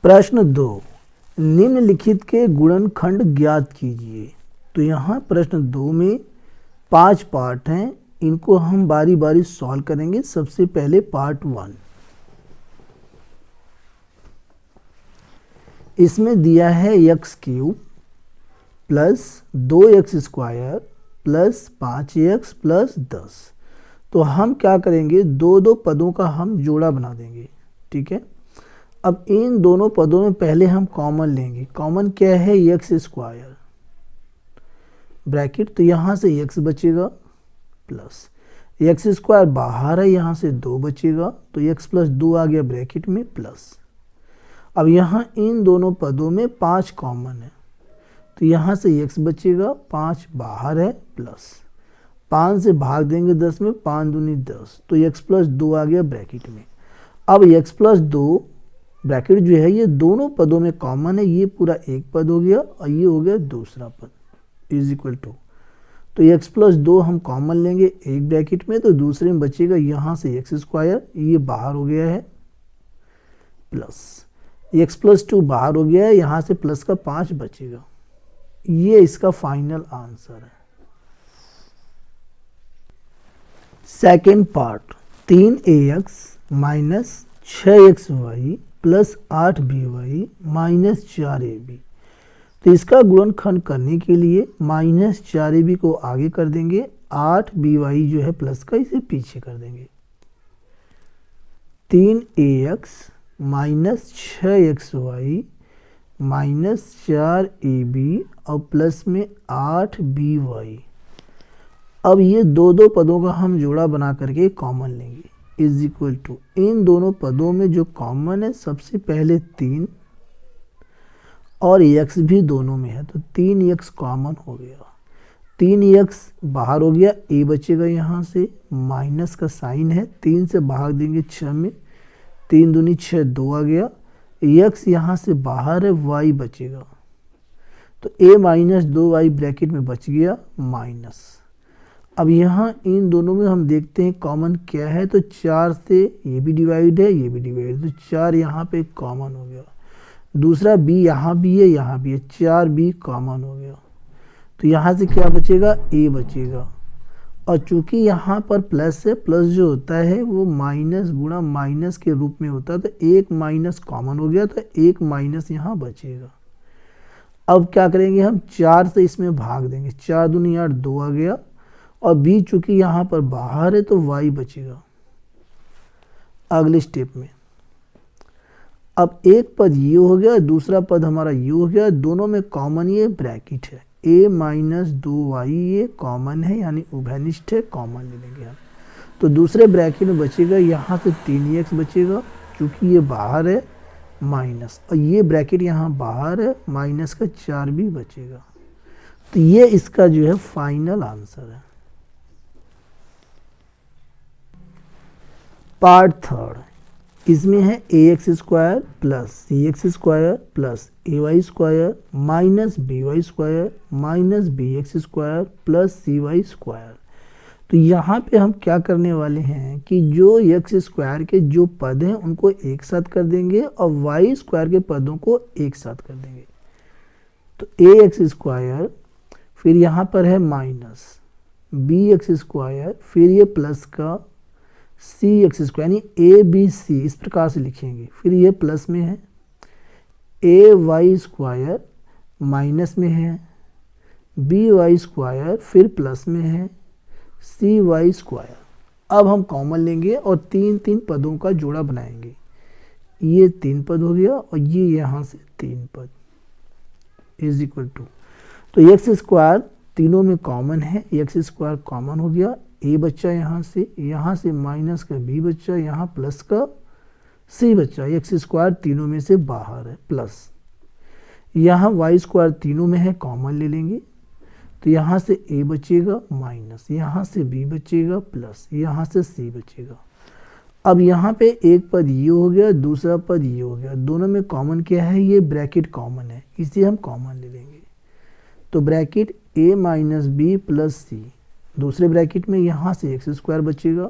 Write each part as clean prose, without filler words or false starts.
प्रश्न 2, निम्नलिखित के गुणनखंड ज्ञात कीजिए। तो यहाँ प्रश्न 2 में 5 पार्ट हैं, इनको हम बारी बारी सॉल्व करेंगे। सबसे पहले पार्ट 1, इसमें दिया है x³ plus 2x² plus 5x plus 10। तो हम क्या करेंगे, दो दो पदों का हम जोड़ा बना देंगे। ठीक है, अब इन दोनों पदों में पहले हम कॉमन लेंगे। कॉमन क्या है, x² ब्रैकेट, तो यहाँ से x बचेगा प्लस x² बाहर है, यहाँ से 2 बचेगा, तो x प्लस 2 आ गया ब्रैकेट में प्लस। अब यहाँ इन दोनों पदों में 5 कॉमन है, तो यहाँ से x बचेगा, 5 बाहर है प्लस 5 से भाग देंगे 10 में, 5 दूनी 10, तो x प्लस 2 आ गया ब्रैकेट में। अब x प्लस 2 ब्रैकेट जो है ये दोनों पदों में कॉमन है, ये पूरा एक पद हो गया और ये हो गया दूसरा पद इज इक्वल टू, तो x प्लस 2 हम कॉमन लेंगे एक ब्रैकेट में, तो दूसरे में बचेगा यहाँ से x², ये बाहर हो गया है प्लस x प्लस 2 बाहर हो गया है, यहाँ से प्लस का 5 बचेगा। ये इसका फाइनल आंसर है। Second part, 3ax minus 6xy plus 8by minus 4ab। तो इसका गुणनखंड करने के लिए माइनस 4ab को आगे कर देंगे, 8by जो है प्लस का, इसे पीछे कर देंगे। 3ax minus 6xy minus 4ab और प्लस में 8by। अब ये दो दो पदों का हम जोड़ा बना करके कॉमन लेंगे इज इक्वल टू, इन दोनों पदों में जो कॉमन है सबसे पहले 3 और x भी दोनों में है, तो 3x कॉमन हो गया, 3x बाहर हो गया, a बचेगा, यहाँ से माइनस का साइन है, 3 से भाग देंगे 6 में, 3 दूनी 6, 2 आ गया, x यहाँ से बाहर है, y बचेगा, तो a माइनस 2y ब्रैकेट में बच गया माइनस। अब यहाँ इन दोनों में हम देखते हैं कॉमन क्या है, तो 4 से ये भी डिवाइड है, ये भी डिवाइड, तो 4 यहाँ पे कॉमन हो गया। दूसरा b यहाँ भी है, यहाँ भी है, 4b कॉमन हो गया, तो यहाँ से क्या बचेगा, a बचेगा। और चूंकि यहाँ पर प्लस है, प्लस जो होता है वो माइनस गुणा माइनस के रूप में होता है, तो एक माइनस कॉमन हो गया, तो एक माइनस यहाँ बचेगा। अब क्या करेंगे, हम 4 से इसमें भाग देंगे, 4 दूनी 8, 2 आ गया, और b चूंकि यहाँ पर बाहर है तो y बचेगा अगले स्टेप में। अब एक पद ये हो गया, दूसरा पद हमारा ये हो गया, दोनों में कॉमन ये ब्रैकेट है, a माइनस 2y ये कॉमन है, यानी उभयनिष्ठ है, कॉमन ले लेंगे हम। तो दूसरे ब्रैकेट में बचेगा, यहाँ से 3x बचेगा, चूंकि ये बाहर है माइनस, और ये ब्रैकेट यहाँ बाहर है, माइनस का 4 भी बचेगा। तो ये इसका जो है फाइनल आंसर है। पार्ट 3, इसमें है ax² plus cx² plus ay² minus by² minus bx² plus cy²। तो यहाँ पे हम क्या करने वाले हैं कि जो x² के जो पद हैं उनको एक साथ कर देंगे और y² के पदों को एक साथ कर देंगे। तो ax², फिर यहाँ पर है माइनस bx², फिर ये प्लस का cx² यानी abc इस प्रकार से लिखेंगे, फिर ये प्लस में है, ay² माइनस में है, by², फिर प्लस में है, cy²। अब हम कॉमन लेंगे और 3 पदों का जोड़ा बनाएंगे। ये 3 पद हो गया और ये यहाँ से 3 पद इज इक्वल टू, तो x² तीनों में कॉमन है, x² कॉमन हो गया, a बच्चा यहाँ से माइनस का b बच्चा, यहाँ प्लस का c बच्चा, x² तीनों में से बाहर है प्लस, यहाँ y² तीनों में है, कॉमन ले लेंगे, तो यहाँ से a बचेगा माइनस, यहाँ से b बचेगा प्लस, यहाँ से c बचेगा। अब यहाँ पे एक पद ये हो गया, दूसरा पद ये हो गया, दोनों में कॉमन क्या है, ये ब्रैकेट कॉमन है, इसे हम कॉमन ले लेंगे। तो bracket a minus b plus c, दूसरे ब्रैकेट में यहाँ से x² बचेगा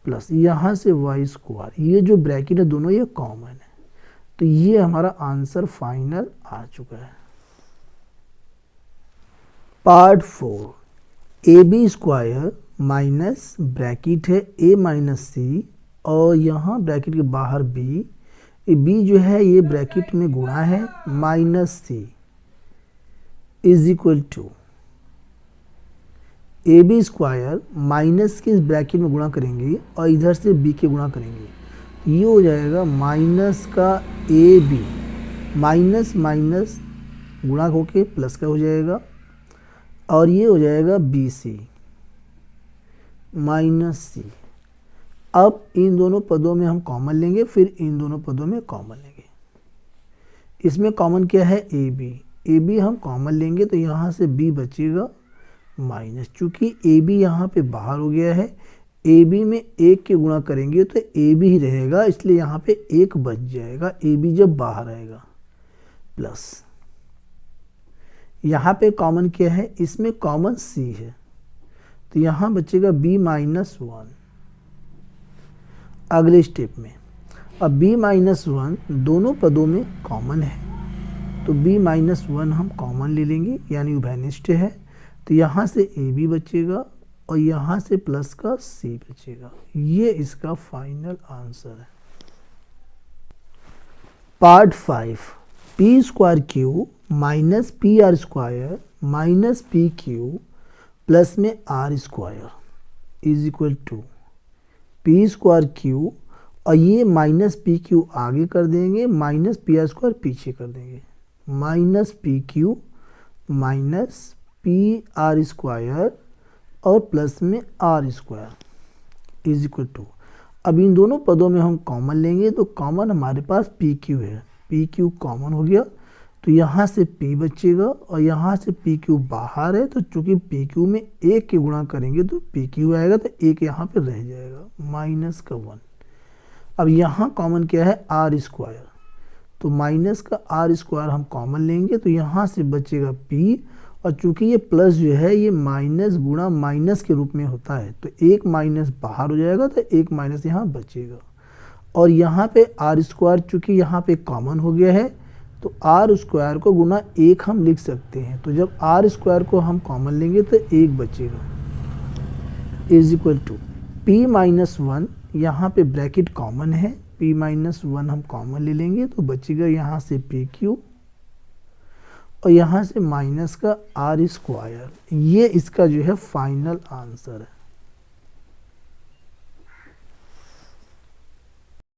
प्लस यहाँ से y², ये जो ब्रैकेट है दोनों ये कॉमन है, तो ये हमारा आंसर फाइनल आ चुका है। Part 4, A B square minus bracket है ए माइनस सी और यहाँ ब्रैकेट के बाहर बी, ये बी जो है ये ब्रैकेट में गुणा है minus C is equal to A B square minus के इस ब्रैकेट में गुणा करेंगे और इधर से बी के गुणा करेंगे, ये हो जाएगा माइनस का ए बी, माइनस माइनस गुणा होके प्लस का हो जाएगा और ये हो जाएगा बी सी माइनस सी। अब इन दोनों पदों में हम कॉमन लेंगे, फिर इन दोनों पदों में कॉमन लेंगे। इसमें कॉमन क्या है ए बी हम कॉमन लेंगे तो यहाँ से बी बचेगा माइनस, चूँकि ए बी यहाँ पे बाहर हो गया है, ए बी में एक के गुणा करेंगे तो ए बी ही रहेगा, इसलिए यहाँ पे एक बच जाएगा ए बी जब बाहर आएगा, प्लस यहाँ पे कॉमन क्या है, इसमें कॉमन सी है तो यहाँ बचेगा b माइनस 1। अगले स्टेप में अब b माइनस 1 दोनों पदों में कॉमन है तो b माइनस 1 हम कॉमन ले लेंगे, यानी उभयनिष्ठ है, तो यहाँ से ए बी बचेगा और यहाँ से प्लस का c बचेगा। ये इसका फाइनल आंसर है। Part 5, P square Q minus P R square minus P Q plus में R square is equal to P square Q, और ये माइनस पी क्यू आगे कर देंगे, माइनस पी आर स्क्वायर पीछे कर देंगे, minus P Q minus P R square और प्लस में R square is equal to, अब इन दोनों पदों में हम कॉमन लेंगे तो कॉमन हमारे पास पी क्यू है, पी क्यू कॉमन हो गया तो यहाँ से p बचेगा और यहाँ से पी क्यू बाहर है तो चूंकि पी क्यू में एक के गुणा करेंगे तो पी क्यू आएगा तो एक यहाँ पे रह जाएगा माइनस का 1। अब यहाँ कॉमन क्या है आर स्क्वायर, तो माइनस का आर स्क्वायर हम कॉमन लेंगे तो यहाँ से बचेगा p, और चूंकि ये प्लस जो है ये माइनस गुणा माइनस के रूप में होता है तो एक माइनस बाहर हो जाएगा तो एक माइनस यहाँ बचेगा, और यहाँ पे आर स्क्वायर चूँकि यहाँ पे कॉमन हो गया है तो आर स्क्वायर को गुना एक हम लिख सकते हैं, तो जब आर स्क्वायर को हम कॉमन लेंगे तो एक बचेगा is equal to P minus 1, यहाँ पे ब्रैकेट कॉमन है, पी माइनस 1 हम कॉमन ले लेंगे तो बचेगा यहाँ से पी क्यू और यहाँ से माइनस का आर स्क्वायर। ये इसका जो है फाइनल आंसर है।